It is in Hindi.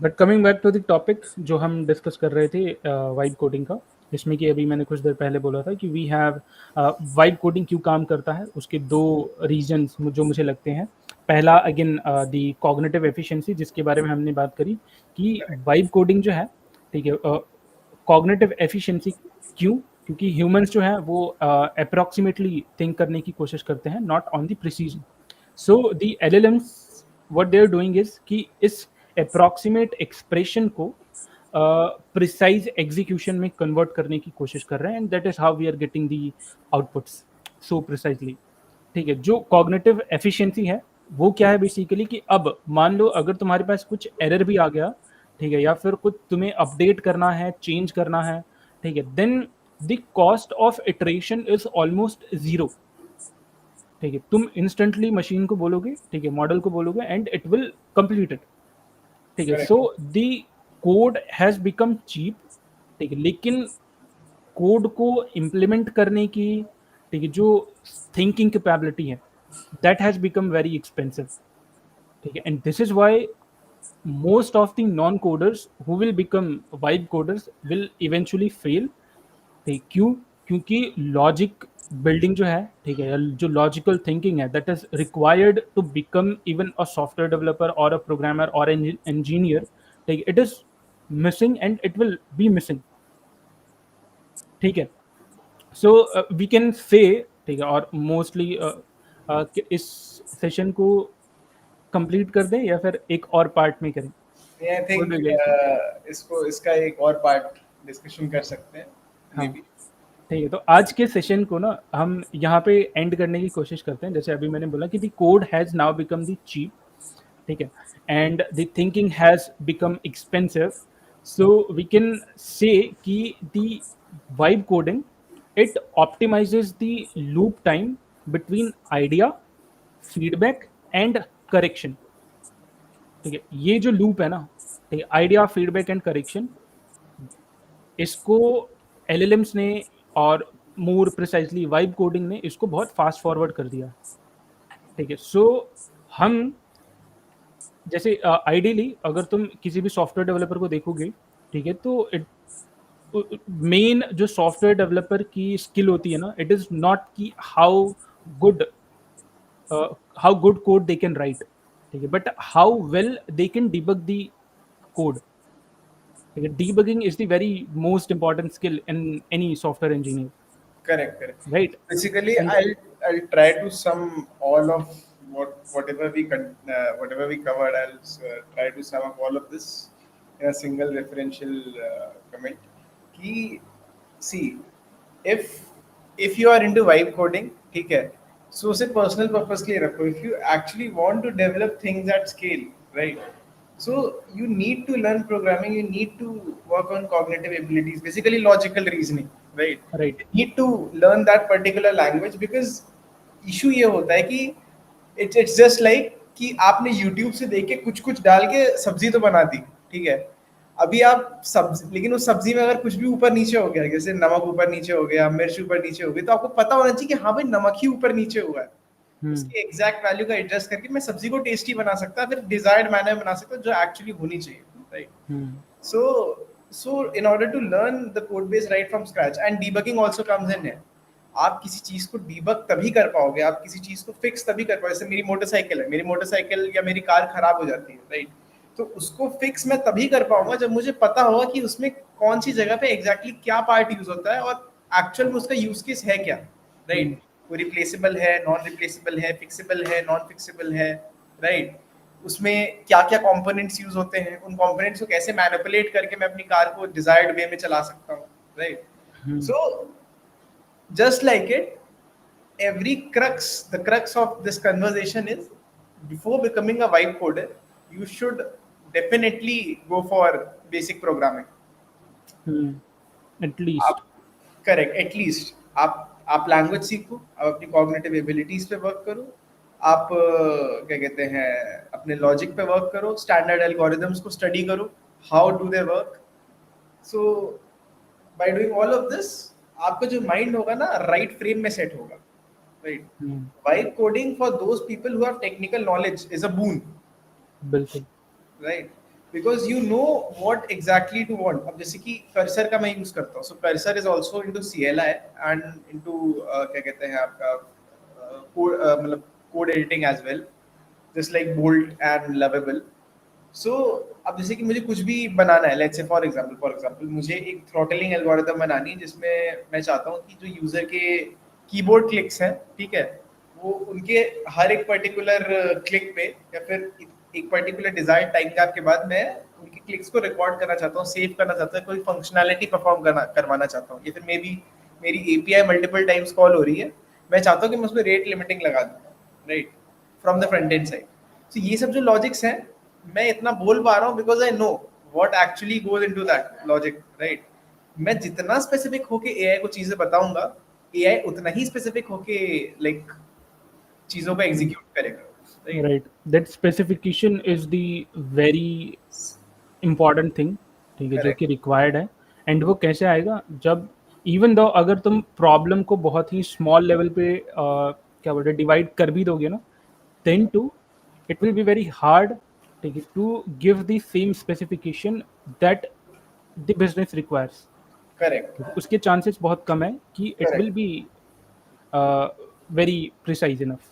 But coming back to the topic जो हम डिस्कस कर रहे थे वाइब कोडिंग का, जिसमें कि अभी मैंने कुछ देर पहले बोला था कि वी हैव वाइब कोडिंग क्यों काम करता है, उसके दो रीजंस जो मुझे लगते हैं। पहला अगेन द कॉग्निटिव एफिशिएंसी, जिसके बारे में हमने बात करी कि वाइब कोडिंग जो है, ठीक है, कॉग्निटिव एफिशिएंसी क्यों, क्योंकि ह्यूमंस जो है वो अप्रॉक्सीमेटली थिंक करने की कोशिश करते हैं, not on the precision. So the LLMs what they are doing is कि इस अप्रॉक्सीमेट एक्सप्रेशन को प्रिसाइज एग्जीक्यूशन में कन्वर्ट करने की कोशिश कर रहे हैं, and that is how we are getting the outputs so precisely. ठीक है, जो कॉग्निटिव एफिशिएंसी है वो क्या है बेसिकली कि अब मान लो अगर तुम्हारे पास कुछ एरर भी आ गया, ठीक है, या फिर कुछ तुम्हें अपडेट करना है, चेंज करना है, ठीक है, then the cost of iteration is almost zero. ठीक है, तुम इंस्टेंटली मशीन को बोलोगे, ठीक है, मॉडल को बोलोगे and it will complete it. ठीक है, Correct. So the code has become cheap. ठीक है, लेकिन कोड को इम्प्लीमेंट करने की, ठीक है, जो थिंकिंग कैपेबिलिटी है, that has become very expensive. ठीक है, and this is why most of the non-coders who will become vibe coders will eventually fail। ठीक, क्यों? क्योंकि लॉजिक बिल्डिंग जो है, ठीक है, जो लॉजिकल थिंकिंग है, that is required to become even a software developer और अ प्रोग्रामर और इंजीनियर, ठीक, it is missing and it will be missing. ठीक है, सो वी कैन से, ठीक है, और मोस्टली इस सेशन को कंप्लीट कर दें या फिर एक और पार्ट में करें? I What think do you guys think? इसका एक और पार्ट डिस्कशन कर सकते हैं मे हाँ, बी। ठीक है, तो आज के सेशन को ना हम यहाँ पे एंड करने की कोशिश करते हैं। जैसे अभी मैंने बोला कि the code has now become the cheap, ठीक है, and the thinking has become expensive. So we can say कि the vibe coding it optimises the loop time between idea, feedback and correction. ठीक है, ये जो लूप है ना, ठीक है, आइडिया, फीडबैक एंड करेक्शन, इसको एलएलएम्स ने और मोर प्रिसाइजली वाइब कोडिंग ने इसको बहुत फास्ट फॉरवर्ड कर दिया। ठीक है, सो हम जैसे आइडियली अगर तुम किसी भी सॉफ्टवेयर डेवलपर को देखोगे, ठीक है, तो मेन जो सॉफ्टवेयर डेवलपर की स्किल होती है ना, इट इज नॉट कि good how good code they can write, ठीक है, but how well they can debug the code. ठीक है, debugging is the very most important skill in any software engineer, Correct, correct. Right? Basically, and I'll try to sum all of whatever we covered. Try to sum up all of this in a single referential comment. कि see, if if you are into vibe coding, ठीक है, so उसे personal purpose के लिए रखो. If you actually want to develop things at scale, right? So you need to learn programming. You need to work on cognitive abilities, basically logical reasoning, right? Right, You need to learn that particular language because issue ये होता है कि it's just like कि आपने YouTube से देख के कुछ कुछ डाल के सब्जी तो बना दी, ठीक है। अभी आप सब्जी, लेकिन उस सब्जी में अगर कुछ भी ऊपर नीचे हो गया, जैसे नमक ऊपर नीचे हो गया, मिर्च ऊपर नीचे हो गई, तो आपको पता होना चाहिए कि हाँ भाई नमक ही ऊपर नीचे हुआ है। उसकी एग्जैक्ट वैल्यू का एडजस्ट करके मैं सब्जी को टेस्टी बना सकता, फिर डिजायर्ड मैनर में बना सकता जो एक्चुअली होनी चाहिए, right? So, in order to learn the code base right from scratch, and debugging also comes in है। आप किसी चीज को डीबग तभी कर पाओगे, आप किसी चीज को फिक्स तभी कर पाओगे। जैसे मेरी मोटरसाइकिल है, मेरी मोटरसाइकिल या मेरी कार खराब हो जाती है, राइट? तो उसको फिक्स मैं तभी कर पाऊंगा जब मुझे पता होगा कि उसमें कौन सी जगह पे एग्जैक्टली क्या पार्ट यूज होता है और एक्चुअल में उसका यूज केस है क्या, राइट? वो रिप्लेसेबल है, नॉन रिप्लेसेबल है, फिक्सेबल है, नॉन फिक्सेबल है, राइट? उसमें क्या क्या कंपोनेंट्स यूज होते हैं, उन कंपोनेंट्स को कैसे मैनिपुलेट करके मैं अपनी कार को डिजायर्ड वे में चला सकता हूँ, right? So just like it, the crux of this conversation is, before becoming a vibe coder, you should definitely go for basic programming. At least. आप करेक्ट, एटलीस्ट आप लैंग्वेज सीखो, आप अपनी कॉग्निटिव एबिलिटीज पे वर्क करो, आप क्या कहते हैं अपने लॉजिक पे वर्क करो, स्टैंडर्ड एल्गोरिदम्स को स्टडी करो, how do they work. So by doing all of this, आपका जो माइंड होगा ना राइट फ्रेम में सेट होगा, right? Vibe coding for those people who have technical knowledge is a boon, बिल्कुल, right? Because you know what exactly to want. अब जैसे कि कर्सर का मैं यूज करता हूँ, so Cursor is also into CLI and into क्या कहते हैं आपका मतलब code editing as well, just like Bolt and Lovable. So अब जैसे कि मुझे कुछ भी बनाना है, लेट्स से फॉर एग्जांपल मुझे एक थ्रॉटलिंग एल्गोरिथम बनानी है जिसमें मैं चाहता हूँ कि जो यूजर के कीबोर्ड क्लिक्स हैं, ठीक है, वो उनके हर एक पर्टिकुलर क्लिक पे या फिर एक पर्टिकुलर डिजायर टाइम गैप के बाद मैं उनके क्लिक्स को रिकॉर्ड करना चाहता हूँ, सेव करना चाहता हूँ, कोई फंक्शनैलिटी परफॉर्म करवाना चाहता हूँ, या फिर मे बी मेरी API मल्टीपल टाइम्स कॉल हो रही है, मैं चाहता हूँ कि मैं उसमें रेट लिमिटिंग लगा दूँ, right, from the front end side. तो ये सब जो लॉजिक्स हैं, मैं इतना बोल पा रहा हूँ because I know what actually goes into that logic, right. मैं जितना स्पेसिफिक होके AI को चीजें बताऊंगा, AI उतना ही स्पेसिफिक होके लाइक चीजों को एग्जीक्यूट करेगा, right. Right, that specification is the very important thing, ठीक है, जो कि करेक्ट. रिक्वायर्ड है. एंड वो कैसे आएगा, जब इवन दो अगर तुम प्रॉब्लम को बहुत ही स्मॉल लेवल पे क्या बोलते हैं डिवाइड कर भी दोगे ना, then too it will be very hard, ठीक है, to give the same specification that the business requires. Correct. ठीक है, उसके चांसेस बहुत कम है कि it will correct. be very precise enough.